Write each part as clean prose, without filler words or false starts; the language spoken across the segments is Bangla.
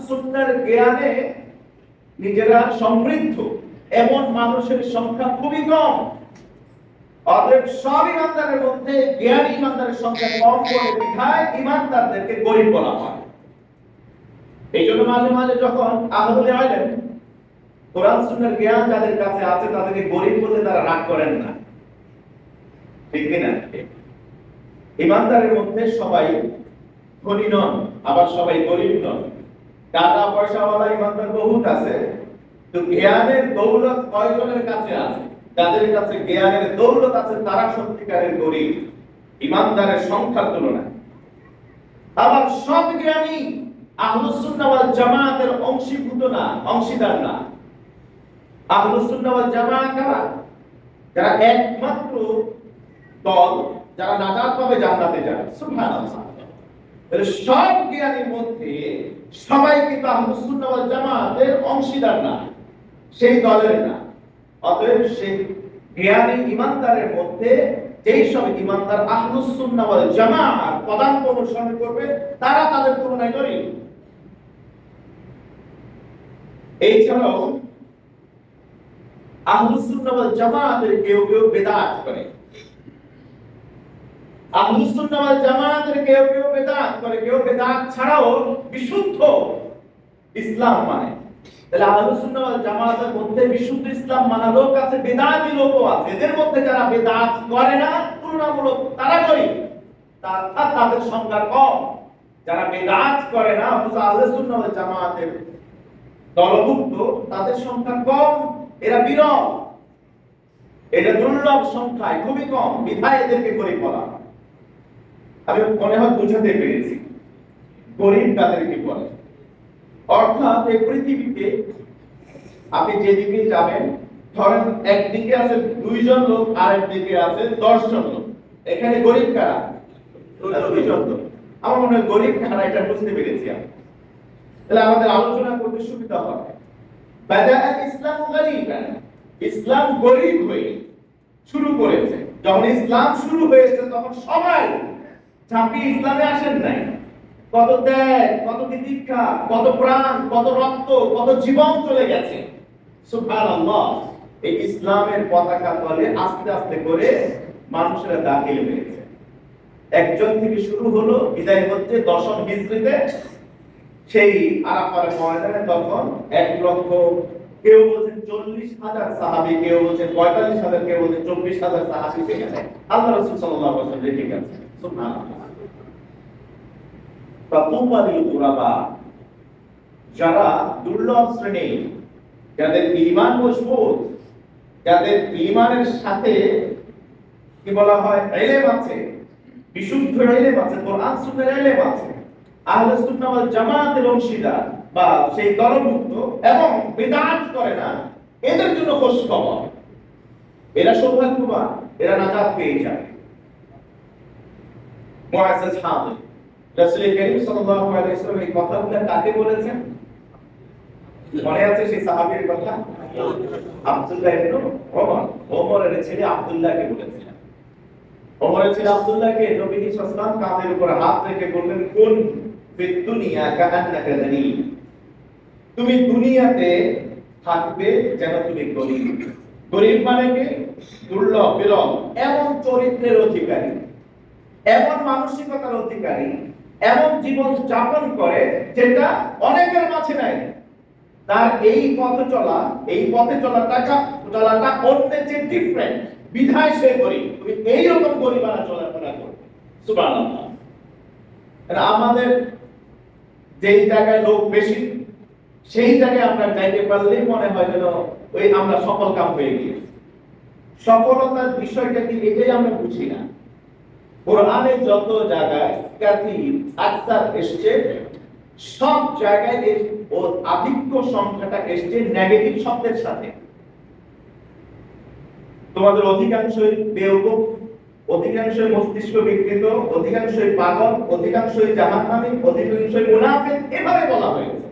সুন্নাহর জ্ঞানে নিজেরা সমৃদ্ধ এমন মানুষের সংখ্যা খুবই কম। অতএব সব ইমানদারের মধ্যে জ্ঞানী ইমানদারের সংখ্যা কম বলে বিধায় ইমানদারদেরকে গরিব বলা হয়। এই জন্য মাঝে মাঝে যখন আহলে ইলম কোরআন সুন্নাহর জ্ঞান যাদের কাছে আছে তাদেরকে গরিব বলে তারা রাগ করেন না, ঠিক কিনা? ইমানদারের মধ্যে সবাই ধনী নন, আবার সবাই গরিব নন। টাকা পয়সাওয়ালা ইমানদার বহুত আছে, তো জ্ঞানের দৌলত কয়জনের কাছে আছে? যাদের কাছে জ্ঞানের দৌলত আছে তারা সত্যিকারের গরিব ইমানদারের সংখ্যার তুলনায়। আবার সব জ্ঞানী আহলুস সুন্নাহ ওয়াল জামাতের অংশীভূত না, অংশীদার না। আহলুস সুন্নাহ ওয়াল জামাত কারা? যারা একমাত্র দল যারা নাজাত পাবে জান্নাতে যাবে। সুবহানাল্লাহ। সব জ্ঞানীর মধ্যে সবাই কিন্তু আহলুস সুন্নাহ ওয়াল জামাতের অংশীদার না, সেই দলের না। অতএব সেই জ্ঞানী ইমানদারের মধ্যে যেই সব ইমানদার আহলুস সুন্নাহ ওয়াল জামাত পদাঙ্ক অনুসরণ করবে তারা তাদের তুলনায় গরিব। এছাড়াও আহলুস সুন্নাহ ওয়াল জামাতের কেউ কেউ বিদআত করে। আহলুস সুন্নাহ ওয়াল জামাতের কেউ কেউ বিদআত করে, কেউ বিদআত ছাড়াও বিশুদ্ধ ইসলাম মানে। তাহলে আহলুস সুন্নাহ ওয়াল জামাতের মধ্যে বিশুদ্ধ ইসলাম মানা লোক আছে, বিদআতি লোকও আছে। এদের মধ্যে যারা বিদআত করে না তুলনামূলক তারা গরিব, তাদের সংখ্যা কম। যারা বিদআত করে না অথচ আহলুস সুন্নাহ ওয়াল জামাতের দলভুক্ত তাদের সংখ্যা কম, এরা বিরল, এটা দুর্লভ সংখ্যায় খুবই কম, বিধায় এদেরকে গরিব বলা হয়। আমি মনে হয় বুঝাতে পেরেছি গরিব তাদেরকে বলে। অর্থাৎ এই পৃথিবীতে আপনি যেদিকে যাবেন, ধরেন একদিকে আছে 2 জন লোক আর একদিকে আছে 10 জন লোক, এখানে গরিব কারা? 2 জন লোক। আমার মনে হয় গরিব কারা এটা বুঝতে পেরেছি আমি। তাহলে আমাদের আলোচনা করতে সুবিধা হবে। বাদা ইসলাম গরিবান, ইসলাম গরিব হয়ে শুরু করেছে। যখন ইসলাম শুরু হয়েছে তখন সবাই ঝাঁপিয়ে ইসলামে আসেন নাই। কত ত্যাগ, কত তিতিক্ষা, কত প্রাণ, কত রক্ত, কত জীবন চলে গেছে। সুবহানাল্লাহ। এই ইসলামের পতাকা তলে আস্তে আস্তে করে মানুষেরা দাখিল হয়েছে। একজন থেকে শুরু হলো, বিদায় হচ্ছে 10ম হিজরিতে সেই আরাফার ময়দানে। তখন 1 লক্ষ, কেউ বলছেন 40,000 সাহাবী, কেউ বলছেন 45,000, কেউ বলছেন 24,000 সাহাবী সেখানে আল্লাহ রাসূল সাল্লাল্লাহু আলাইহি ওয়াসাল্লাম রেখে গেছেন। সুবহানাল্লাহ। ফাতুবালিল গুরাবা, যারা দুর্লভ শ্রেণী, যাদের ঈমান মজবুত, যাদের ঈমানের সাথে কি বলা হয় ইলম আছে, বিশুদ্ধ ইলম আছে, কোরআন সুন্নাহর ইলম আছে, আহলে সুন্নাহ ওয়াল জামাতের অংশীদার বা সেই দলভুক্ত এবং বিদআত করে না, এদের জন্য খুশ খবর। এরা সৌভাগ্যবান, এরা নাজাত পেয়ে যাবে। মুআজ্জাজ হাদির রাসূল করিম সাল্লাল্লাহু আলাইহি ওয়াসাল্লাম এই কথাগুলো কাকে বলেছেন? মনে আছে সেই সাহাবীর কথা? আব্দুল্লাহ ইবনে ওমর। ওমরের ছেলে আব্দুল্লাহকে বলেছিলেন। ওমরের ছেলে আব্দুল্লাহকে নবী সাল্লাল্লাহু আলাইহি ওয়াসাল্লাম কাঁধের উপর হাত রেখে বললেন, কুন ফিদ দুনিয়া কাআন্নাকা গরীব, তুমি দুনিয়াতে থাকবে যেন তুমি গরীব। গরীব মানে কি? দুর্লভ, বিরল, এমন চরিত্রের অধিকারী, এমন মানসিকতার অধিকারী, এমন জীবন যাপন করে যেটা অনেকের মাঝে নাই। তার এই পথে চলাটা অন্যের চেয়ে ডিফারেন্ট, বিধায় সে গরীব। তুমি এইরকম গরীবানা চলাফেরা করবে। সুবহানাল্লাহ। আমাদের যেই জায়গায় লোক বেশি সেই জায়গায় আমরা যাইতে পারলেই মনে হয় যেন ওই আমরা সফল কাম হয়ে গিয়েছি। সফলতার বিষয়টা কি এটাই আমরা বুঝি না। কোরআনে যত জায়গায় কাসীর আকসার এসেছে সব জায়গায় এই আধিক্য সংখ্যাটা এসেছে নেগেটিভ শব্দের সাথে। তোমাদের অধিকাংশই বেওকুফ, অধিকাংশই মস্তিষ্ক বিকৃত, অধিকাংশই পাগল, অধিকাংশই জাহান্নামী, অধিকাংশই মুনাফিক, এভাবে বলা হয়েছে।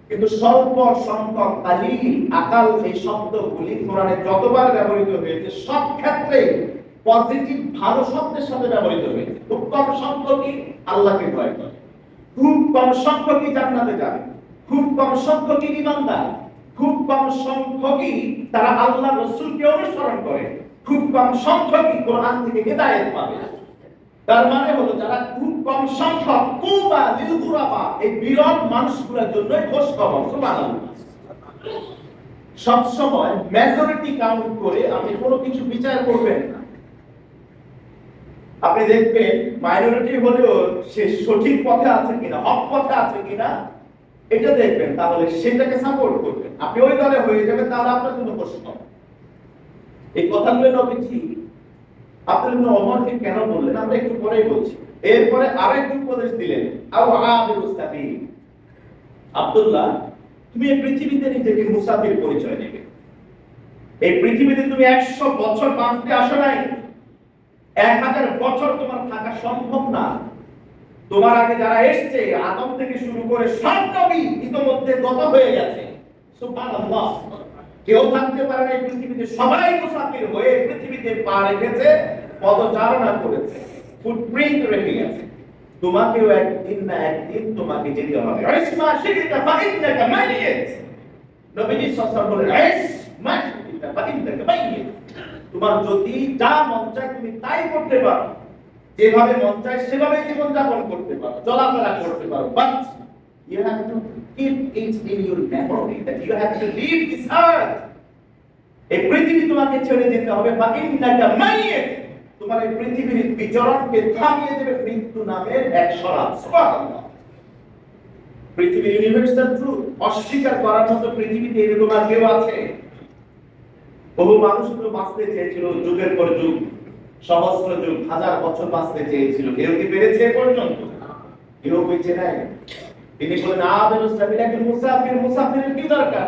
কিন্তু স্বল্প সংখ্যক কালিল আকাল এই শব্দগুলি কোরআনে যতবার ব্যবহৃত হয়েছে সব ক্ষেত্রে পজিটিভ ভালো শব্দের সাথে ব্যবহৃত হয়েছে। খুব কম সংখ্যকই আল্লাহকে ভয় করে, খুব কম সংখ্যকই জান্নাতে যাবে, খুব কম সংখ্যকই ঈমানদার, খুব কম সংখ্যকই তারা আল্লাহ রাসূলকে অনুসরণ করে, খুব কম সংখ্যকই কোরআন থেকে হিদায়াত পাবে। তার মানে হলো যারা খুব কম সংখ্যক, কুবা লিল গুরাবা, এই বিরল মানুষগুলোর জন্য খোঁজ খবর। সুবহানাল্লাহ। সব সময় মেজরিটি কাউন্ট করে আপনি কোনো কিছু বিচার করবেন না। আপনি দেখবেন মাইনরিটি হলেও সে সঠিক পথে আছে কিনা, হক পথে আছে কিনা এটা দেখবেন, তাহলে সেটাকে সাপোর্ট করবেন। আপনি ওই দলে হয়ে যাবেন, তাহলে আপনার কোনো প্রশ্ন। এই কথাগুলো নবীজি আব্দুল্লাহ ইবনে ওমরকে কেন বললেন আমরা একটু পরেই বলছি। এরপরে আরেকটু উপদেশ দিলেন, আও আবিরুস সাবিল, আব্দুল্লাহ তুমি এই পৃথিবীতে নিজেকে মুসাফির পরিচয় নেবে। এই পৃথিবীতে তুমি 100 বছর বাঁচতে আসো নাই, 1000 বছর তোমার থাকা সম্ভব না। তোমার আগে যারা এসেছে আদম থেকে শুরু করে সব নবী ইতোমধ্যে গত হয়ে গেছে। সুবহানাল্লাহ। কেউ থাকতে পারে না এই পৃথিবীতে, সবাই মুসাফির হয়ে পৃথিবীতে পা রেখেছে, পদচারণা করেছে, ফুটপ্রিন্ট রেখে গেছে। তোমাকেও একদিন না একদিন তোমাকে যেতে হবে। ইসমা শিরিতা ফাইন্নাকা মাইয়িত। নবীজি সাল্লাল্লাহু আলাইহি ওয়াসাল্লাম বলেন, ইসমা শিরিতা ফাইন্নাকা মাইয়িত। তোমার যদি যা মন চায় তুমি তাই করতে পারো, যেভাবে মন চায় সেভাবে জীবন যাপন করতে পারো, চলাফেরা করতে পারো, but you have to keep it in your memory that you have to leave this earth. এই পৃথিবী তোমাকে ছেড়ে যেতে হবে। ফাইন্নাকা মাইয়িত। তোমার এই পৃথিবীর বিচরণকে থামিয়ে দেবে মৃত্যু নামের এক শরাব। সুবহানাল্লাহ। পৃথিবীর ইউনিভার্সাল ট্রুথ অস্বীকার করার মতো পৃথিবীতে এরকম আর কেউ আছে? বহু মানুষগুলো বাঁচতে চেয়েছিল যুগের পর যুগ, সহস্র যুগ, 1000 বছর বাঁচতে চেয়েছিল, কেউ কি পেরেছে পর্যন্ত? কেউ বেঁচে নাই। তিনি বলেন আবিরুস সাবিল, একজন মুসাফির, মুসাফিরের কি দরকার?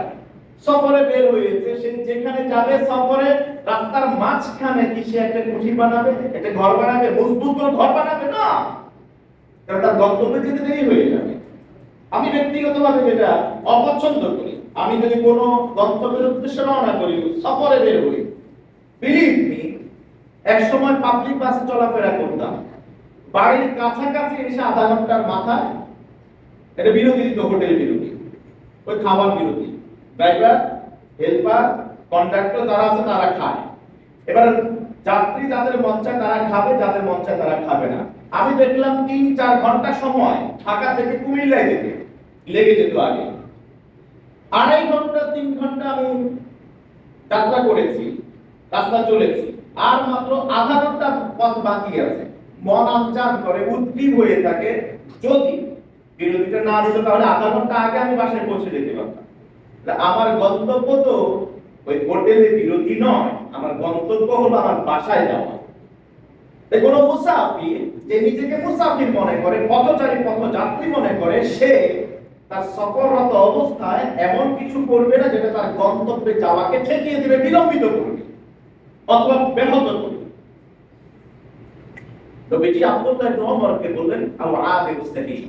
সফরে বের হয়েছে, সে যেখানে যাবে সফরে রাস্তার মাঝখানে কি সে একটা কুঠি বানাবে, একটা ঘর বানাবে, মজবুত করে ঘর বানাবে না, কারণ তার গন্তব্যে যেতে দেরি হয়ে যাবে। আমি ব্যক্তিগতভাবে যেটা অপছন্দ করি, আমি যদি কোনো গন্তব্যের উদ্দেশ্যে রওনা করি, সফরে বের হই, বিলিভ মি, এক সময় পাবলিক বাসে চলাফেরা করতাম, বাড়ির কাছাকাছি এসে আধা ঘন্টার মাথায় এটা বিরোধী তো, হোটেল বিরোধী, ওই খাবার বিরোধী, ড্রাইভার, হেল্পার, কন্ডাক্টর যারা আছে তারা খায়। এবার যাত্রী যাদের মন চায় তারা খাবে, যাদের মন চায় তারা খাবে না। আমি দেখলাম 3-4 ঘন্টা সময় ঢাকা থেকে কুমিল্লায় যেতে লেগে যেত আগে। 2.5 ঘন্টা 3 ঘন্টা আমি যাত্রা করেছি, রাস্তা চলেছি, আর মাত্র আধা ঘন্টা পথ বাকি আছে। মন আনচান করে, উদ্গ্রীব হয়ে থাকে, যদি বিরতিটা না দিত তাহলে আধা ঘন্টা আগে আমি বাসায় পৌঁছে যেতে পারতাম। আমার গন্তব্য তো ওই হোটেলে বিরতি নয়, আমার গন্তব্য হলো আমার বাসায় যাওয়া। কোন মুসাফির যে নিজেকে মুসাফির মনে করে, পথচারী, পথযাত্রী মনে করে, সে তার সফররত অবস্থায় এমন কিছু করবে না যেটা তার গন্তব্যে যাওয়াকে ঠেকিয়ে দিবে, বিলম্বিত করবে অথবা ব্যাহত করবে। নবীজি আব্দুল্লাহ ইবনে ওমরকে বললেন, আও আবিরুস সাবিল,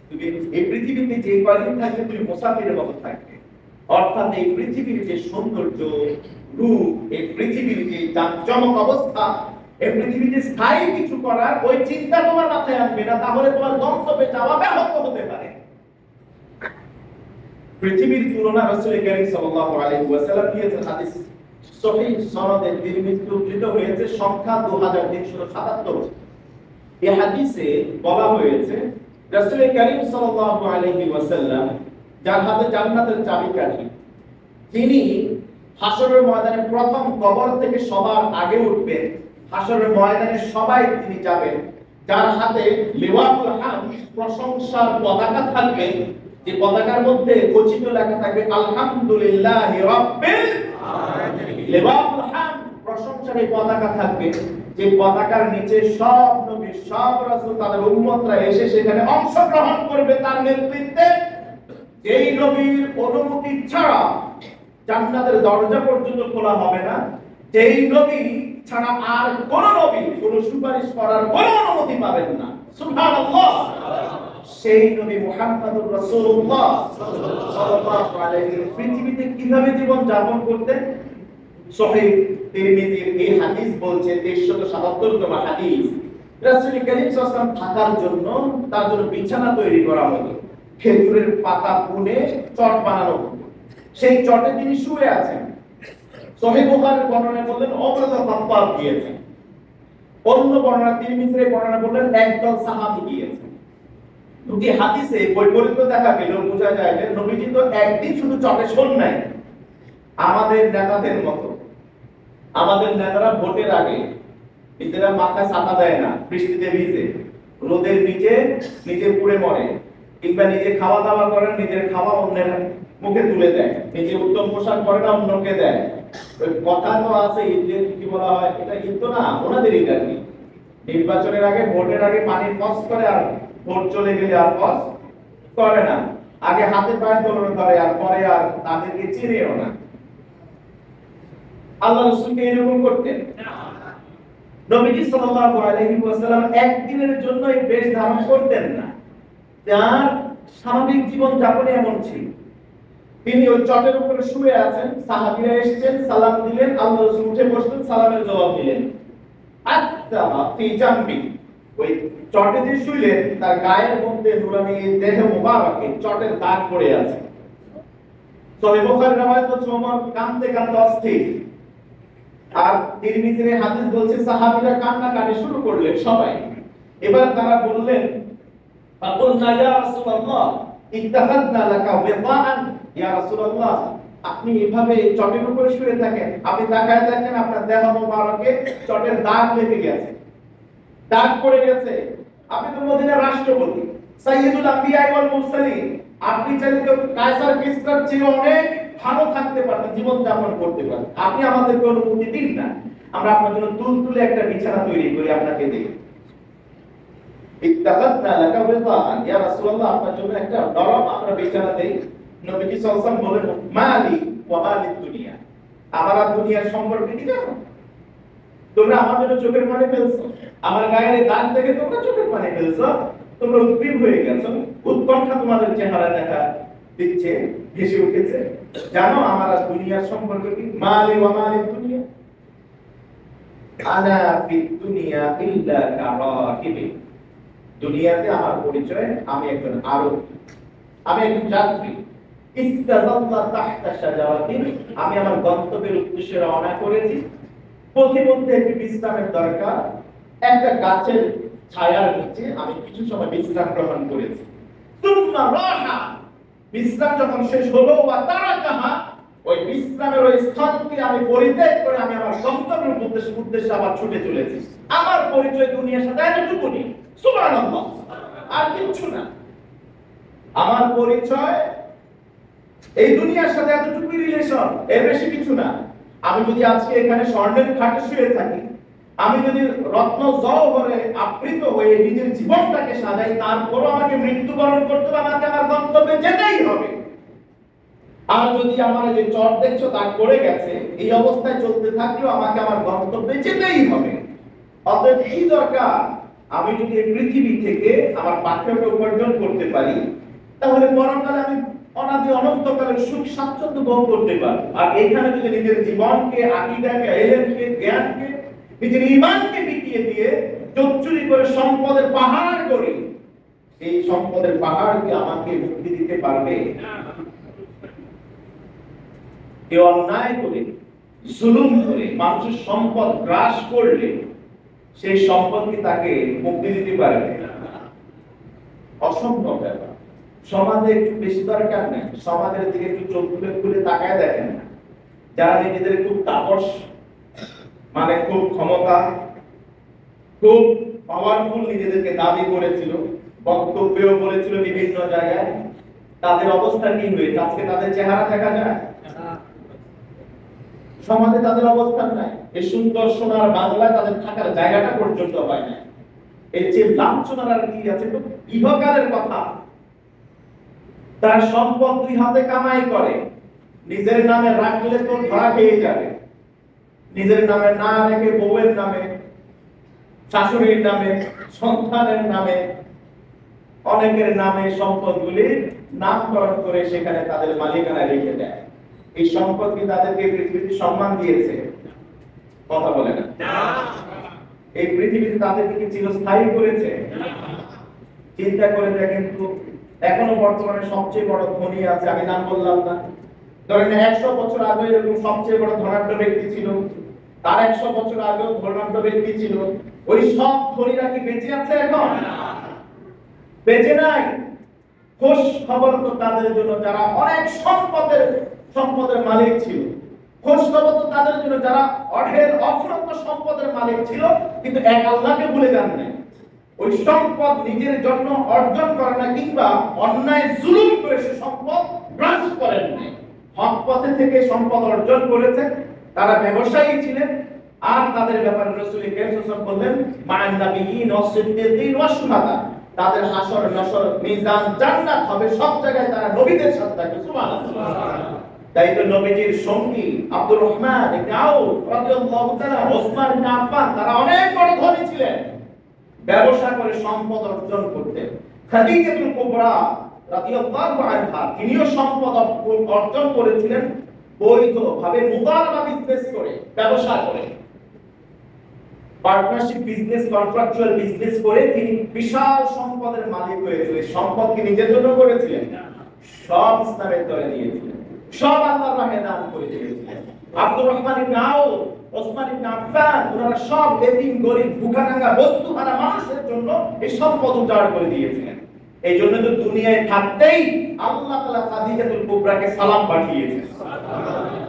তুমি এই পৃথিবীতে যে কয়দিন থাকবে তুমি মুসাফিরের মতো থাকবে। অর্থাৎ এই পৃথিবীর যে সৌন্দর্য, রূপ, এই পৃথিবীর যে জাঁকজমক অবস্থা, এই পৃথিবীতে স্থায়ী কিছু করার ওই চিন্তা তোমার মাথায় আনবে না, তাহলে তোমার গন্তব্যে যাওয়া ব্যাহত হতে পারে। পৃথিবীর তুলনা রাসূল করিম সাল্লাল্লাহু আলাইহি ওয়াসাল্লাম দিয়েছেন হাদিস সহিহ সনদে তিরমিজিতে উদ্ধৃত হয়েছে, সংখ্যা 2377। এই হাদিসে বলা হয়েছে রাসূল করিম সাল্লাল্লাহু আলাইহি ওয়াসাল্লাম, যার হাতে জান্নাতের চাবিকাঠি, তিনি হাসরের ময়দানে প্রথম কবর থেকে সবার আগে উঠবেন, হাসরের ময়দানে সবাই তিনি যাবেন, যার হাতে লিওয়াতুল হামদ, প্রশংসার পতাকা থাকবে, যে পতাকার মধ্যে খচিত লেখা থাকবে আলহামদুলিল্লাহি রাব্বিল আলামিন। লিওয়াতুল হামদ, প্রশংসার এই পতাকা থাকবে, যে পতাকার নিচে সব নবী, সব রাসূল, তাদের উম্মতরা এসে সেখানে অংশগ্রহণ করবে তার নেতৃত্বে। যেই নবীর অনুমতি ছাড়া জান্নাতের দরজা পর্যন্ত খোলা হবে না, যেই নবী ছাড়া আর কোন নবী কোন সুপারিশ করার কোন অনুমতি পাবেন না। সুবহানাল্লাহ। সেই নবী মুহাম্মদুর রাসূলুল্লাহ সাল্লাল্লাহু আলাইহি ওয়াসাল্লাম পৃথিবীতে কিভাবে জীবন যাপন করতেন? সহিহ তিরমিজির এই হাদিস বলছে, 377তম হাদিস, রাসূল করিম সাল্লাল্লাহু আলাইহি ওয়াসাল্লাম থাকার জন্য তার জন্য বিছানা তৈরি করা হলো, খেজুরের পাতা বুনে চট বানানো হলো, সেই চটে তিনি শুয়ে আছেন। সহিহ বুখারীর বর্ণনায় বললেন ওমর ইবনে খাত্তাব গিয়েছেন, অন্য বর্ণনা তিরমিজির বর্ণনা বললেন একদল সাহাবী গিয়েছেন। দুটি হাদিসে বৈপরীত্য দেখা গেল, বোঝা যায় যে নবীজি তো একদিন শুধু চটে শোন নাই। আমাদের নেতাদের মতো, আমাদের নেতারা ভোটের আগে নিজেরা মাথায় ছাতা দেয় না, বৃষ্টিতে ভিজে রোদের নিচে নিজে পুড়ে মরে, কিংবা নিজে খাওয়া দাওয়া করেন, নিজের খাওয়া অন্যের মুখে তুলে দেয়, নিজে উত্তম পোশাক পরে না অন্যকে দেয়। ওই কথা তো আছে ঈদের কি বলা হয়, এটা ঈদ তো না, ওনাদের ঈদ আর কি। নির্বাচনের আগে ভোটের আগে পানি ফস করে, আর ভোট চলে গেলে আর ফস করে না। আগে হাতে পায়ে দৌড় ধরে, আর পরে আর তাদেরকে চিনেও না। আল্লাহ রাসূলকে এরকম করতেন। নবীজি সাল্লাল্লাহু আলাইহি ওয়াসাল্লাম একদিনের জন্য এই বেশ ধারণ করতেন না, তার স্বাভাবিক জীবন যাপনে এমন ছিল। তিনি ওই চটের উপরে শুয়ে আছেন, সাহাবীরা এসেছেন, সালাম দিলেন, আল্লাহ রাসূল উঠে বসলেন, সালামের জবাব দিলেন। আত্তা ফি জামবি, ওই চটে যে শুইলেন তার গায়ের মধ্যে নুরানি দেহ মুবারকে চটের দাগ পড়ে আছে। সহিহ বুখারীর রওয়ায়াত হচ্ছে ওমর কাঁদতে কাঁদতে অস্থির, আর তিরমিজির হাদিস বলছে সাহাবীরা কান্নাকাটি শুরু করলেন সবাই। এবার তারা বললেন ফাকুলনা ইয়া রাসূলুল্লাহ ইত্তাখাযনা লাকা ওয়াতাআন, ইয়া রাসূলুল্লাহ আপনি এভাবে চটের উপরে শুয়ে থাকেন, আপনি তাকায় দেখেন আপনার দেহ মোবারকে চটের দাগ লেগে গেছে, দাগ পড়ে গেছে। আপনি তো মদিনার রাষ্ট্রপতি, সাইয়্যিদুল আম্বিয়া ওয়াল মুরসালিন, আপনি চাইলে তো কায়সার কিসরার চেয়ে অনেক ভালো থাকতে পারতেন, জীবন যাপন করতে পারতেন। আপনি আমাদেরকে অনুমতি দিন না, আমরা আপনার জন্য তুলতুলে একটা বিছানা তৈরি করি, আপনাকে দেই। ইত্তাখাযনা লাকা ওয়াতাআন, ইয়া রাসূলুল্লাহ আপনার জন্য একটা নরম আমরা বিছানা দেই। নবীজি সাল্লাল্লাহু আলাইহি ওয়াসাল্লাম বলেন মালি ওয়া মালিদ দুনিয়া, আমার আর দুনিয়ার সম্পর্কে কি জানো? তোমরা আমার জন্য চোখের পানি ফেলছো, আমার গায়ের দাগ দেখে তোমরা চোখের পানি ফেলছো, তোমরা উদ্গ্রীব হয়ে গেছো, উৎকণ্ঠা তোমাদের চেহারা দেখা দিচ্ছে, ভেসে উঠেছে। জানো আমার আর দুনিয়ার সম্পর্কে কি? মালি ওয়া মালিদ দুনিয়া, আনা ফিদ দুনিয়া ইল্লা কারাকিবি, দুনিয়াতে আমার পরিচয় আমি একজন আরোহী, আমি একজন যাত্রী। ইস্তাযাল্লা তাহতা শাজারাতিন, আমি আমার গন্তব্যের উদ্দেশ্যে রওনা করেছি, পথিমধ্যে একটি বিশ্রামের দরকার, একটা গাছের ছায়ার নিচে আমি কিছু সময় বিশ্রাম গ্রহণ করেছি। তুম্মা রাহা, বিশ্রাম যখন শেষ হলো, ওয়া তারাকাহা, ওই বিশ্রামের ওই স্থানকে আমি পরিত্যাগ করে আমি আমার গন্তব্যের উদ্দেশ্যে আবার ছুটে চলেছি। আমার পরিচয় দুনিয়ার সাথে এতটুকুনি, সুবহানাল্লাহ, আর কিছু না। আমার পরিচয় এই দুনিয়ার সাথে এতটুকু রিলেশন, এর বেশি কিছু না। আমি যদি আজকে এখানে স্বর্ণের খাটে শুয়ে থাকি, আমি যদি রত্ন জওহরে আবৃত হয়ে নিজের জীবনটাকে সাজাই, তারপরও আমাকে মৃত্যুবরণ করতে হবে, আমাকে আমার গন্তব্যে যেতেই হবে। আর যদি আমার যে চট দেখছো দাগ পড়ে গেছে, এই অবস্থায় চলতে থাকলেও আমাকে আমার গন্তব্যে যেতেই হবে। অতএব কি দরকার, আমি যদি এই পৃথিবী থেকে আমার পাঠ্যকে উপার্জন করতে পারি, তাহলে পরকালে আমি অনাদি অনন্তকালের সুখ স্বাচ্ছন্দ্য ভোগ করতে পারবো। আর এখানে যদি নিজের জীবনকে, আকীদাকে, ইলমকে, জ্ঞানকে, নিজের ঈমানকে বিকিয়ে দিয়ে চুরি করে সম্পদের পাহাড় করি, এই সম্পদের পাহাড় কি আমাকে মুক্তি দিতে পারবে? কেউ অন্যায় করে, জুলুম করে মানুষের সম্পদ গ্রাস করলে সেই সম্পদ কি তাকে মুক্তি দিতে পারবে? অসম্ভব ব্যাপার। সমাজে একটু বেশি দরকার নেই, সমাজের দিকে একটু চোখ খুলে খুলে তাকায় দেখেন না, যারা নিজেদের খুব তাপস, মানে খুব ক্ষমতা, খুব পাওয়ারফুল নিজেদেরকে দাবি করেছিল, বক্তব্যও বলেছিল বিভিন্ন জায়গায়, তাদের অবস্থা কি হয়েছে আজকে? তাদের চেহারা দেখা যায়? সমাজে তাদের অবস্থান নাই। এই সুন্দর সোনার বাংলায় তাদের থাকার জায়গাটা পর্যন্ত হয় না। এর যে লাঞ্ছনার আর কি আছে? তো ইহকালের কথা। তার সম্পদ দুই হাতে কামাই করে, নিজের নামে রাখলে তো ধরা খেয়ে যাবে, নিজের নামে না রেখে বউয়ের নামে, শাশুড়ির নামে, সন্তানের নামে, অনেকের নামে সম্পদগুলি নামকরণ করে সেখানে তাদের মালিকানা রেখে দেয়। এই সম্পদ কি তাদেরকে পৃথিবীতে সম্মান দিয়েছে? কথা বলে না। এই পৃথিবীতে তাদেরকে কি চিরস্থায়ী করেছে? চিন্তা করে দেখেন তো, এখনো বর্তমানে সবচেয়ে বড় ধনী আছে, আমি নাম বললাম না, ধরেন 100 বছর আগে এরকম সবচেয়ে বড় ধনাঢ্য ব্যক্তি ছিল, তার 100 বছর আগেও ধনাঢ্য ব্যক্তি ছিল, ওই সব ধনীরা কি বেঁচে আছে এখন? বেঁচে নাই। খোঁজ খবর তো তাদের জন্য যারা অনেক সম্পদের মালিক ছিল, খোঁজ খবর তো তাদের জন্য যারা অফুরন্ত সম্পদের মালিক ছিল, কিন্তু এক আল্লাহকে ভুলে যান নাই। ওই সম্পদ নিজের জন্য অর্জন করে না, কিংবা অন্যায় জুলুম করে সে সম্পদ গ্রাস করেন নাই। হক পথে থেকে সম্পদ অর্জন করেছে, তারা ব্যবসায়ী ছিলেন। আর তাদের ব্যাপারে রাসূল কারীম সাল্লাল্লাহু আলাইহি ওয়াসাল্লাম বললেন, মান নাবিয়িন ওয়াস সিদ্দিকিন ওয়াস শুহাদা, তাদের হাসর নাসর মিজান জান্নাত হবে, সব জায়গায় তারা নবীদের সাথে থাকবে। সুবহানাল্লাহ। তাই তো নবীজির সঙ্গী আব্দুর রহমান ইবনে আউফ রাদিয়াল্লাহু তাআলা, ওসমান ইবনে আফফান, তারা অনেক বড় ধনী ছিলেন, ব্যবসা করে সম্পদ অর্জন করতেন। খাদিজাতুল কুবরা রাদিয়াল্লাহু আনহা, তিনিও সম্পদ অর্জন করেছিলেন বৈধভাবে, মুদারাবা বিজনেস করে, ব্যবসা করে, পার্টনারশিপ বিজনেস, কন্ট্রাকচুয়াল বিজনেস করে তিনি বিশাল সম্পদের মালিক হয়েছিলেন। সম্পদ কি নিজের জন্য করেছিলেন? সব ইসলামের দলে দিয়েছিলেন, সব আল্লাহর রাহে দান করে দিয়েছিলেন। আব্দুর রহমান ইবনে আউফ, ওসমান ইবনে আফফান, ওনারা সব এতিম, গরীব, ভুখানাঙ্গা, বস্তুহারা মানুষের জন্য এই সম্পদ উজাড় করে দিয়েছিলেন। এই জন্য তো দুনিয়ায় থাকতেই আল্লাহ তাআলা খাদিজাতুল কুবরাকে সালাম পাঠিয়েছেন।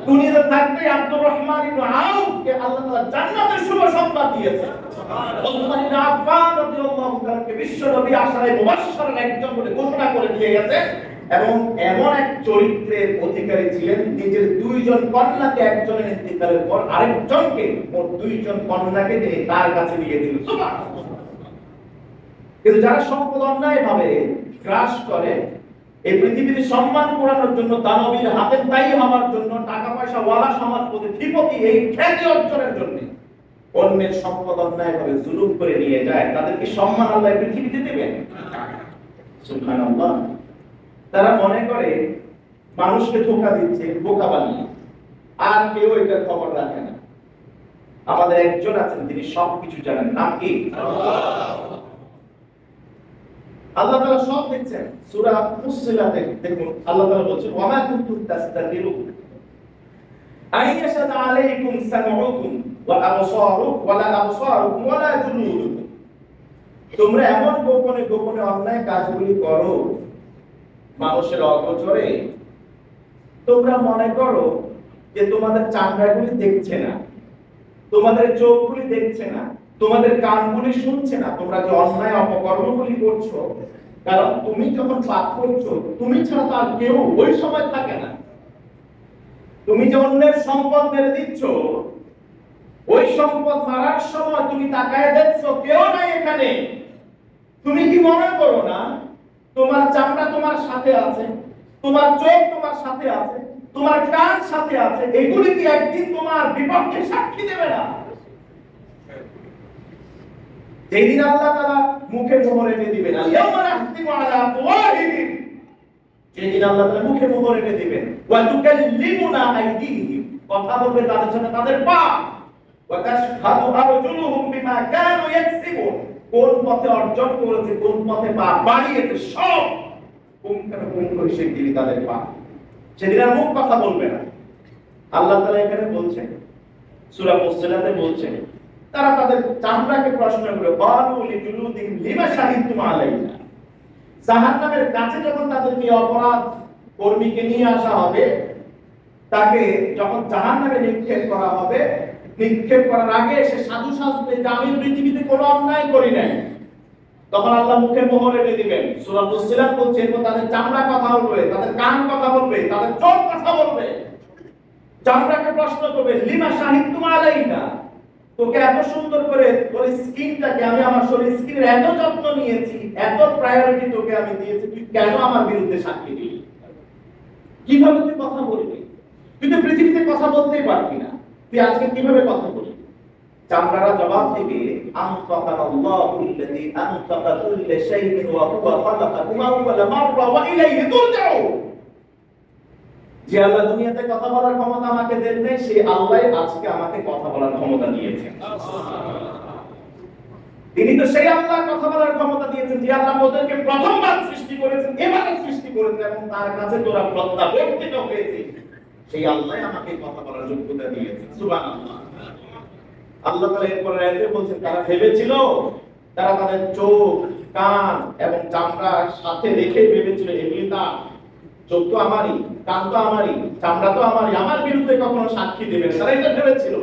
দুনিয়াতে থাকতেই আব্দুর রহমান ইবনে আউফকে আল্লাহ তাআলা জান্নাতের শুভ সংবাদ দিয়েছেন। ওসমান ইবনে আফফান রাদিয়াল্লাহু তাআলাকে বিশ্ব নবী আশারায়ে মুবাশশারের একজন বলে ঘোষণা করে দিয়ে গেছেন, এবং এমন এক চরিত্রের অধিকারী ছিলেন, নিজের 2 জন কন্যাকে একজনের ইন্তিকালের পর আরেকজনকে, মোট 2 জন কন্যাকে তিনি তার কাছে দিয়েছিলেন। সুবহানাল্লাহ। কিন্তু যারা সম্পদ অন্যায় ভাবে গ্রাস করে, এই পৃথিবীতে সম্মান কুড়ানোর জন্য, দানবীর হাতের তাই হওয়ার জন্য, টাকা পয়সা ওয়ালা সমাজপতি ধিপতি এই খ্যাতি অর্জনের জন্য অন্যের সম্পদ অন্যায় ভাবে জুলুম করে নিয়ে যায়, তাদেরকে সম্মান আল্লাহ পৃথিবীতে দেবেন? সুবহানাল্লাহ। তারা মনে করে মানুষকে ধোঁকা দিচ্ছে, বোকা বানিয়ে, আর কেউ এটার খবর রাখে না। আমাদের একজন আছেন, তিনি সবকিছু জানেন, নাম কি? আল্লাহ তাআলা সব দেখছেন। সূরা ফুসসিলাতে দেখুন, আল্লাহ তাআলা বলছেন, ওয়া মা কুনতুম তাস্তাতিরু আইয়াশাদ আলাইকুম সামউকুম ওয়া আবসারুকুম ওয়া লা আবসারুকুম ওয়া লা জুলুদুকুম। তোমরা এমন গোপনে গোপনে অন্যায় কাজগুলি করো মানুষের অগোচরে, তোমরা মনে করো যে তোমাদের চামড়াগুলি দেখছে না, তোমাদের চোখগুলি দেখছে না, তোমাদের কানগুলি শুনছে না, তোমরা যে অন্যায় অপকর্মগুলি করছো। কারণ তুমি যখন পাপ করছো, তুমি ছাড়া তার কেউ ওই সময় থাকে না। তুমি যে অন্যের সম্পদ মেরে দিচ্ছ, ওই সম্পদ মারার সময় তুমি তাকায় দেখছো কেউ নাই এখানে। তুমি কি মনে করো না তোমার চামড়া তোমার সাথে আছে, তোমার চোখ তোমার সাথে আছে, তোমার কান সাথে আছে, এগুলি কি একদিন তোমার বিপক্ষে সাক্ষী দেবে না? যেদিন আল্লাহ তাআলা মুখে মোহর এনে দিবেন, ইয়াউমা নাখতিমু আলা আফওয়াহিহিম, যেদিন আল্লাহ তাআলা মুখে মোহর এনে দিবেন, ওয়া তুকাল্লিমুনা আইদিহিম, কথা বলবে তাদের সাথে তাদের পা, ওয়া তাশহাদু আরজুলুহুম বিমা কানু ইয়াকসিবুন, কোন পথে অর্জন করেছে, কোন পথে পা বাড়িয়েছে, সব পুঙ্খানুপুঙ্খ হিসেবে দিলি তাদের পা। সেদিন আর মুখ কথা বলবে না। আল্লাহ তাআলা এখানে বলছেন, সূরা ফুসসিলাতে বলছেন, তারা তাদের চামড়াকে প্রশ্ন করে, বালু লিজুলুদিহিম লিমা শাহিদতুম আলাইনা। জাহান্নামের কাছে যখন তাদেরকে অপরাধ কর্মীকে নিয়ে আসা হবে, তাকে যখন জাহান্নামে নিক্ষেপ করা হবে, নিক্ষেপ করার আগে সে সাধু সাজবে যে আমি পৃথিবীতে কোনো অন্যায় করি নাই, তখন আল্লাহ মুখে মোহর এনে দিবেন। সূরা ফুসসিলাত বলছে, তাদের চামড়া কথা বলবে, তাদের কান কথা বলবে, তাদের চোখ কথা বলবে। চামড়াকে প্রশ্ন করবে, লিমা শাহিদতুম আলাইনা, তোকে এত সুন্দর করে তোর স্কিনটাকে, আমি আমার শরীর স্কিনের এত যত্ন নিয়েছি, এত প্রায়োরিটি তোকে আমি দিয়েছি, তুই কেন আমার বিরুদ্ধে সাক্ষী দিলি? কিভাবে তুই কথা বলবি? তুই তো পৃথিবীতে কথা বলতেই পারবি না, তুই আজকে কিভাবে কথা বলবি? চামড়ারা জবাব দিবে, আনতাকাল্লাহুল্লাযী আনতাকা কুল্লা শাইইন ওয়া হুয়া খালাকাকুম আউওয়ালা মাররা ওয়া ইলাইহি তুরজাউন। যে আল্লাহ দুনিয়াতে কথা বলার ক্ষমতা আমাকে দেন নাই, সেই আল্লাহই আজকে আমাকে কথা বলার ক্ষমতা দিয়েছেন। তিনি তো সেই আল্লাহর কথা বলার ক্ষমতা দিয়েছেন যে আল্লাহ ওদেরকে প্রথমবার সৃষ্টি করেছেন, এবারে সৃষ্টি করেছেন এবং তার কাছে তোরা প্রত্যাবর্তিত হয়েছে। সেই আল্লাহ আমাকে কথা বলার যোগ্যতা দিয়েছেন। সুবহানাল্লাহ। আল্লাহ তাআলা এরপর আয়াতে বলছেন তারা ভেবেছিল, তারা তাদের চোখ, কান এবং চামড়া সাথে রেখে ভেবেছিল এগুলি তা, চোখ তো আমারই, কান তো আমারই, চামড়া তো আমারই, আমার বিরুদ্ধে কখনো সাক্ষী দেবে না। তারা এটা ভেবেছিল।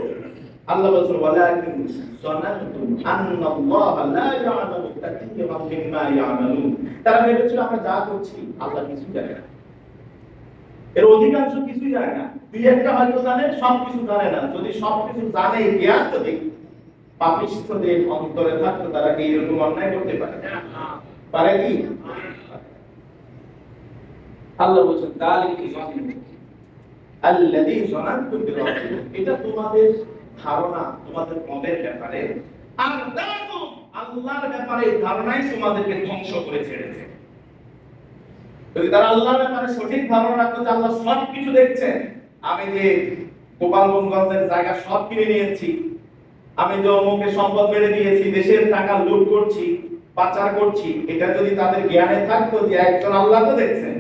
আল্লাহ বলছেন ওয়ালাকিন যানানতুম আন্নাল্লাহা লা ইয়া'লামু কাসীরাম মিম্মা ইয়া'মালুন। তারা ভেবেছিল আমরা যা করছি আল্লাহ কিছু জানে না, এর অধিকাংশ কিছুই জানে না। দুই একটা হয়তো জানে, সব কিছু জানে না। যদি সব কিছু জানে, জ্ঞান যদি পাপিষ্ঠদের অন্তরে থাকতো, তারা কি এরকম অন্যায় করতে পারে? পারে কি? আল্লাহ বলছেন আল্লাযী যানানতুম বিরাব্বিকুম, এটা তোমাদের ধারণা তোমাদের রবের ব্যাপারে, আর দাতুম আল্লাহর ব্যাপারে ধারণাই তোমাদেরকে ধ্বংস করে ছেড়েছে। যদি তারা আল্লাহর ব্যাপারে সঠিক ধারণা রাখতো যে আল্লাহ সব কিছু দেখছেন, আমি যে গোপালগঞ্জের জায়গা সব কিনে নিয়েছি, আমি যে অমুকে সম্পদ মেরে দিয়েছি, দেশের টাকা লুট করছি, পাচার করছি, এটা যদি তাদের জ্ঞানে থাকতো যে একজন আল্লাহ তো দেখছেন,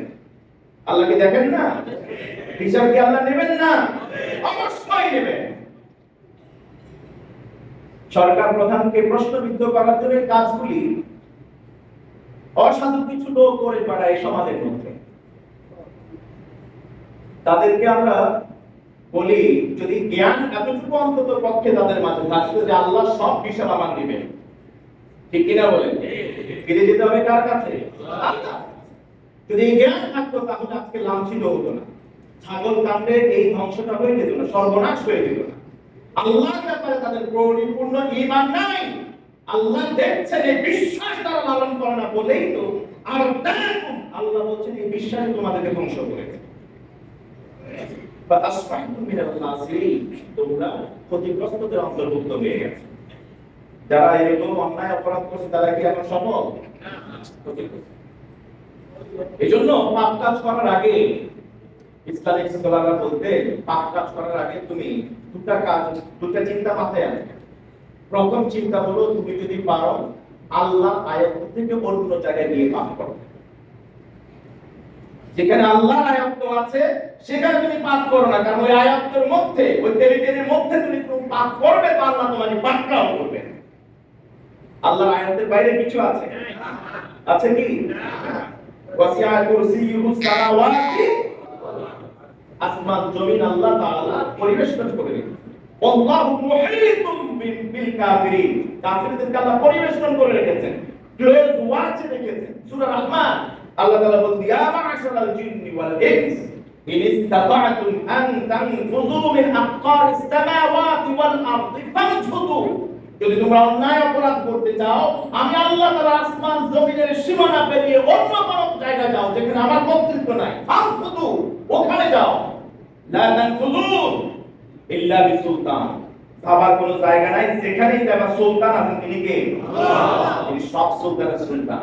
আল্লাহকে দেখেন না, হিসাব কি আল্লাহ নেবেন না? অবশ্যই নেবেন। সরকার প্রধানকে প্রশ্নবিদ্ধ করার জন্য কাজগুলি অসাধু কিছু লোক করে বেড়ায় সমাজের মধ্যে। তাদেরকে আমরা বলি, যদি জ্ঞান এতটুকু অন্তত পক্ষে তাদের মাঝে থাকতো যে আল্লাহ সব হিসাব আমার নেবেন, ঠিক কিনা বলেন? ফিরে যেতে হবে কার কাছে? আল্লাহ। যদি জ্ঞান থাকতো তাহলে আজকে লাঞ্ছিত হতো না, ছাগল কাণ্ডে এই ধ্বংসটা হয়ে যেত না, সর্বনাশ হয়ে যেত না। আল্লাহর ব্যাপারে তাদের পরিপূর্ণ ঈমান নাই। আল্লাহ দেখছেন এই বিশ্বাস তারা লালন করে না বলেই তো আর আল্লাহ বলছেন এই বিশ্বাস তোমাদেরকে ধ্বংস করেছে। ফাআসবাহতুম মিনাল খাসিরিন, তোমরা ক্ষতিগ্রস্তদের অন্তর্ভুক্ত হয়ে গেছে। যারা এরকম অন্যায় অপরাধ করছে তারা কি এখন সফল? এজন্য পাপ কাজ করার আগে ইসলামিক স্কলাররা বলতে, পাপ কাজ করার আগে তুমি দুটা চিন্তা মাথায় আনবে। প্রথম চিন্তা হলো, তুমি যদি পারো আল্লাহ আয়াত থেকে অন্য জায়গায় গিয়ে পাপ করো। যেখানে আল্লাহর আয়াত আছে সেখানে তুমি পাপ করো না, কারণ ওই আয়াতের মধ্যে, ওই টেরিটরির মধ্যে তুমি পাপ করবে তো আল্লাহ তোমাকে পাকড়াও করবে। আল্লাহর আয়াতের বাইরে কিছু আছে? আছে কি? ওয়াসিআ কুরসিয়ুহুস সামাওয়াতি, আসমান জমিন আল্লাহ তাআলা পরিবেষ্টন করে রেখেছেন। আল্লাহু মুহীতুম বিল কাফিরিন, কাফিরদেরকে আল্লাহ পরিবেষ্টন করে রেখেছেন, ক্লোজ ওয়াচ রেখেছেন। সূরা রহমান আল্লাহ তাআলা বলেন, ইয়া মা'শারাল জিন্নি ওয়াল ইনস ইন ইসতাতা'তুম আন তানফুযু মিন আকতারিস সামাওয়াতি ওয়াল আরদি ফানফুযু। যদি তোমরা অন্যায় অপরাধ করতে চাও, আমি আল্লাহ তাআলা আসমান জমিনের সীমানা পেরিয়ে অন্য কোন জায়গায় যাও যেখানে আমার কর্তৃত্ব নাই, ফানফুযু, ওখানে যাও। লা তানফুযুন ইল্লা বিসুলতান, আবার কোন জায়গা নাই যেখানেই যাবা সুলতান আছেন, তিনি কে? আল্লাহ। তিনি সব সুলতানের সুলতান।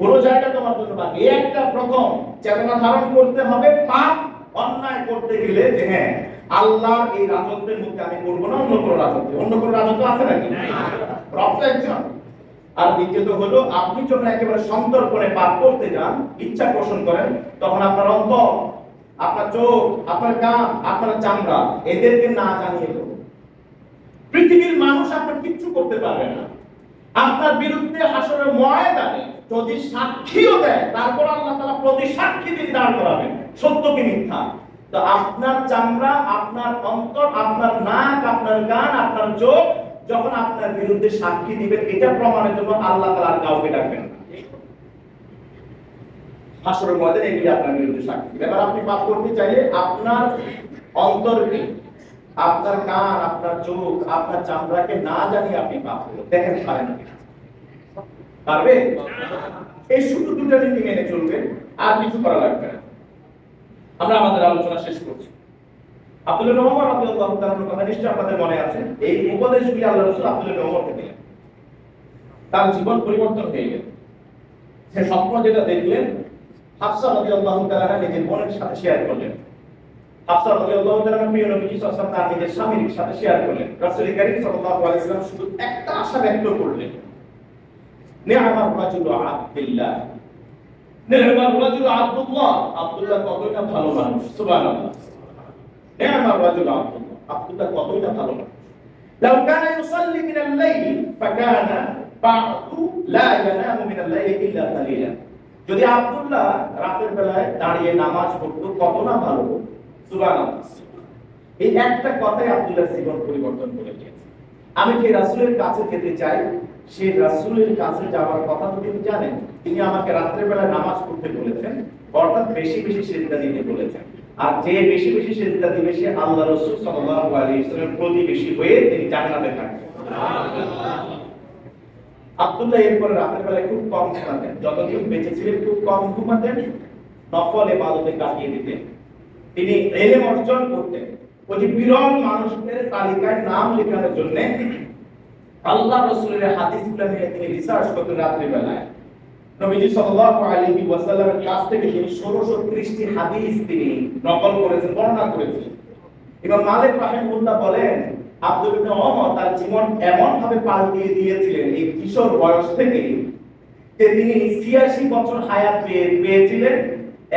কোন জায়গা তোমার জন্য বাকি। এই একটা প্রথম চেতনা ধারণ করতে হবে, পাপ অন্যায় করতে গেলে যে হ্যাঁ আল্লাহর এই রাজত্বের মধ্যে আমি করব না অন্য কোনো রাজত্ব। অন্য কোনো রাজত্ব আছে নাকি? রব একজন। আর দ্বিতীয়ত হলো, আপনি যখন একেবারে সন্তর্পণে পাপ করতে যান, ইচ্ছা পোষণ করেন, তখন আপনার অন্তর, আপনার চোখ, আপনার কান, আপনার চামড়া এদেরকে না জানিয়ে দেব। পৃথিবীর মানুষ আপনার কিচ্ছু করতে পারবে না। আপনার বিরুদ্ধে হাসরের ময়দানে যদি সাক্ষীও দেয়, তারপর আল্লাহ তাআলা প্রতি সাক্ষী দিয়ে দাঁড় করাবেন সত্য কি মিথ্যা। তো আপনার চামড়া, আপনার অন্তর, আপনার নাক, আপনার কান, আপনার চোখ যখন আপনার বিরুদ্ধে সাক্ষী দিবেন, এটা প্রমাণের জন্য আল্লাহ তাআলা আর কাউকে ডাকবেন না। হাসরের ময়দানে এগুলি আপনার বিরুদ্ধে সাক্ষী দিবে। এবার আপনি পাপ করতে চাইলে আপনার অন্তরকে, আপনার কান, আপনার চোখ, আপনার চামড়াকে না জানিয়ে আপনি পাপ করবেন। দেখেন পারেন না? পারবে? এই শুধু দুটো নীতি মেনে চলবেন, আর কিছু করা লাগবে না। আমরা আমাদের আলোচনা শেষ করছি। আব্দুল্লাহ ইবনে ওমর রাদিয়াল্লাহু তাআলার কথা নিশ্চয়ই আপনাদের মনে আছে। এই উপদেশগুলি আল্লাহর রাসূল আব্দুল্লাহ ইবনে ওমরকে দিলেন। তার জীবন পরিবর্তন হয়ে গেল। সে স্বপ্ন যেটা দেখলেন, হাফসা রাদিয়াল্লাহু তাআলা নিজের বোনের সাথে শেয়ার করলেন। হাফসা রাদিয়াল্লাহু তাআলা প্রিয় নবী সাল্লাল্লাহু আলাইহি ওয়াসাল্লাম তার নিজের স্বামীর সাথে শেয়ার করলেন। রাসূল কারীম সাল্লাল্লাহু আলাইহি ওয়াসাল্লাম শুধু একটা আশা ব্যক্ত করলেন নি'মার রাজুলু আব্দুল্লাহ, নি'মার রাজুলু আব্দুল্লাহ, আব্দুল্লাহ কতই না ভালো মানুষ। সুবহানাল্লাহ। নি'মার রাজুলু আব্দুল্লাহ, আব্দুল্লাহ কতই না ভালো মানুষ। লাউ কানা ইউসাল্লি মিনাল লাইল ফাকানা বা'দু লা ইয়ানামু মিনাল লাইল ইল্লা কালিলা। যদি আব্দুল্লাহ রাতের বেলায় দাঁড়িয়ে নামাজ পড়তো কত না ভালো। সুবহানাল্লাহ। এই একটা কথাই আব্দুল্লাহর জীবন পরিবর্তন করে দিয়েছে। আমি যে রাসূলের কাছে যেতে চাই, সেই রাসূলের কাছে যাওয়ার কথা তো তিনি জানেন। তিনি আমাকে রাতের বেলায় নামাজ পড়তে বলেছেন, অর্থাৎ বেশি বেশি সিজদা দিতে বলেছেন। আর যে বেশি বেশি সিজদা দিবে সে আল্লাহ রাসূল সাল্লাল্লাহু আলাইহি ওয়াসাল্লামের প্রতিবেশী হয়ে তিনি জান্নাতে থাকবেন। আব্দুল্লাহ এরপরে রাতের বেলায় খুব কম ঘুমাতেন, যতদিন বেঁচে ছিলেন খুব কম ঘুমাতেন, নফল ইবাদতে কাটিয়ে দিতেন। তিনি ইলম অর্জন করতেন। ওই যে বিরল মানুষদের তালিকায় নাম লেখানোর জন্য আল্লাহ রাসূলের হাদিসগুলো নিয়ে তিনি রিসার্চ করতেন রাতের বেলায়। নবীজি সাল্লাল্লাহু আলাইহি ওয়াসাল্লামের কাছ থেকে তিনি 1630টি হাদিস তিনি নকল করেছেন, বর্ণনা করেছেন। ইমাম মালিক রাহিমাহুল্লাহ বলেন, আব্দুল ইবনে ওমর তার জীবন এমন ভাবে পাল্টিয়ে দিয়েছিলেন এই কিশোর বয়স থেকে যে তিনি 86 বছর হায়াত পেয়েছিলেন।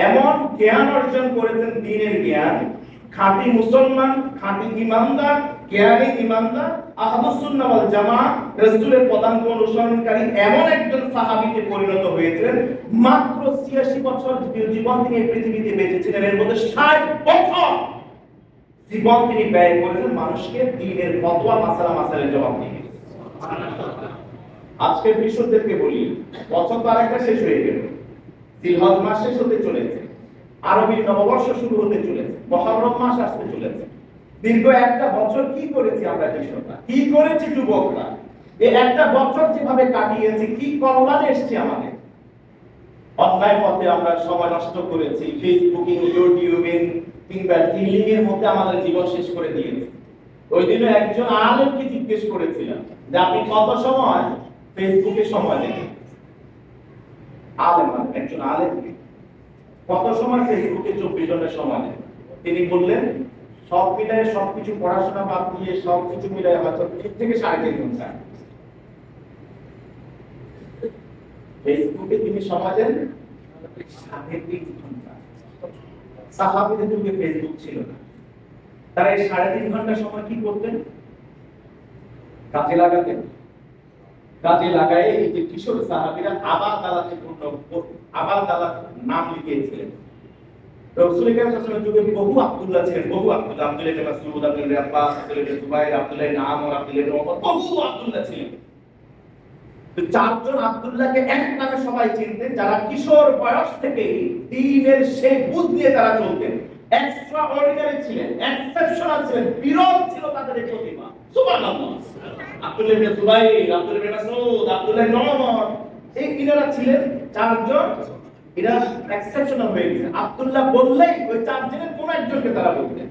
এমন জ্ঞান অর্জন করেছেন, দ্বীনের জ্ঞান, খাঁটি মুসলমান, খাঁটি ঈমানদার, জ্ঞানী ঈমানদার, আহলুস সুন্নাহ ওয়াল জামাআহ, রাসূলের পদাঙ্ক অনুসরণকারী এমন একজন সাহাবীতে পরিণত হয়েছিলেন। মাত্র 86 বছর জীবন তিনি এই পৃথিবীতে বেঁচে ছিলেন, এর মধ্যে 60 বছর জীবন তিনি ব্যয় করেছেন মানুষকে দ্বীনের ফতোয়া মাসাইলের জবাব দিয়ে। আজকে বিশ্বদেরকে বলি, বছর তো আরেকটা শেষ হয়ে গেল, জিলহজ মাস শেষ হতে চলেছে, আরবি নববর্ষ শুরু হতে চলেছে, মুহররম মাস আসতে চলেছে। দীর্ঘ একটা বছর কি করেছি আমরা কৃষকরা, কি করেছি যুবকরা? এই একটা বছর যেভাবে কাটিয়েছি, কি কল্যাণ এসেছে আমাদের? অনলাইন পথে আমরা সময় নষ্ট করেছি, ফেসবুকিং, ইউটিউবিং কিংবা ডিলিং এর মধ্যে আমাদের জীবন শেষ করে দিয়েছি। ওই দিনে একজন আলেমকে জিজ্ঞেস করেছিলাম যে আপনি কত সময় ফেসবুকে সময় দেন? আলেম, একজন আলেমকে কত সময় ফেসবুকে 24 ঘন্টা সময় দেন? তিনি বললেন সব মিলায়, সবকিছু পড়াশোনা বাদ দিয়ে সবকিছু মিলায় হয়তো 3 থেকে 3.5 ঘন্টা ফেসবুকে তিনি সময় দেন। 3.5 ঘন্টা। সাহাবীদের যুগে ফেসবুক ছিল না, তারা এই 3.5 ঘন্টা সময় কি করতেন? কাজে লাগাতেন। কাজে লাগায় এই যে কিশোর সাহাবীরা আবাদালাত নাম লিখিয়েছিলেন। রাসূল কারীম সাল্লাল্লাহু আলাইহি ওয়াসাল্লামের যুগে বহু আব্দুল্লাহ ছিলেন, বহু আব্দুল্লাহ, আব্দুল্লাহ ইবনে মাসউদ, আব্দুল্লাহ ইবনে আব্বাস, আব্দুল্লাহ ইবনে জুবাইর, আব্দুল্লাহ ইবনে আমর, আব্দুল্লাহ ইবনে ওমর, বহু আব্দুল্লাহ ছিলেন। তো 4 জন আব্দুল্লাহকে এক নামে সবাই চিনতেন, যারা কিশোর বয়স থেকে দ্বীনের সেই বুঝ নিয়ে তারা চলতেন। এক্সট্রা অর্ডিনারি ছিলেন, এক্সেপশনাল ছিলেন, বিরল ছিল তাদের এই প্রতিভা। সুবহানাল্লাহ। আব্দুল্লাহ ইবনে জুবাইর, আব্দুল্লাহ ইবনে মাসউদ, আব্দুল্লাহ ইবনে ওমর, এই ইনারা ছিলেন 4 জন, এরা এক্সেপশনাল হয়ে গেছে। আব্দুল্লাহ বললেই ওই 4 জনের কোন একজনকে তারা বলতেন।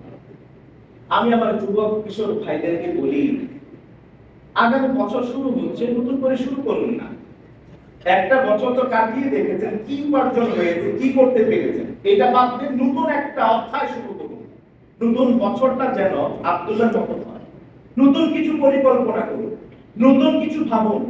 আমি আমার যুবক কিশোর ভাইদেরকে বলি, আগামী বছর শুরু হচ্ছে, নতুন করে শুরু করুন না। একটা বছর তো কাটিয়ে দেখেছেন, কি উপার্জন হয়েছে, কি করতে পেরেছেন, এটা বাদ দিয়ে নতুন একটা অধ্যায় শুরু করুন। নতুন বছরটা যেন আব্দুল্লাহর মতো হয়। নতুন কিছু পরিকল্পনা করুন, নতুন কিছু ভাবুন,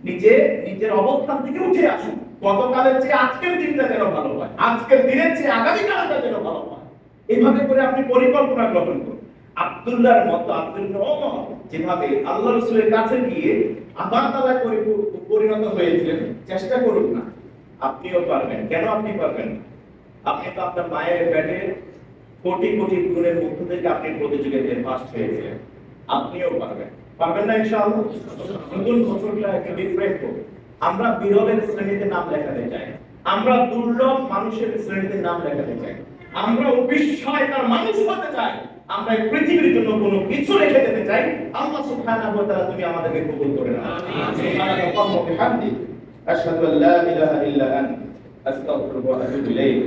নিজের অবস্থান থেকে উঠে আসুন। গতকালের চেয়ে আজকের দিনটা যেন ভালো হয়, আজকের দিনের চেয়ে আগামী কালটা যেন ভালো হয়। এইভাবে করে আপনি পরিকল্পনা গ্রহণ করুন। আব্দুল্লাহর মতো, আব্দুল ওমর যেভাবে আল্লাহ রাসূলের কাছে গিয়ে আবাদালাহ করে পরিণত হয়েছিলেন, চেষ্টা করুন না, আপনিও পারবেন। কেন আপনি পারবেন না? আপনি তো আপনার মায়ের পেটে কোটি কোটি গুণের মধ্য থেকে আপনি প্রতিযোগিতায় ফার্স্ট হয়েছিলেন, আপনিও পারবেন। পারবেন না ইনশাআল্লাহ? নতুন বছরটা একটা ডিফারেন্ট হবে। আমরা বিরলের শ্রেণীতে নাম লেখাতে চাই, আমরা দুর্লভ মানুষের শ্রেণীতে নাম লেখাতে চাই, আমরা অবিস্ময়কর মানুষ হতে চাই, আমরা এই পৃথিবীর জন্য কোনো কিছু রেখে যেতে চাই। আল্লাহ সুবহানাহু ওয়া তাআলা তুমি আমাদেরকে কবুল করে নাও। সুবহানাল্লাহি ওয়া বিহামদিহি, আশহাদু আল্লা ইলাহা ইল্লা আনতা, আস্তাগফিরুকা ওয়া আতুবু ইলাইক।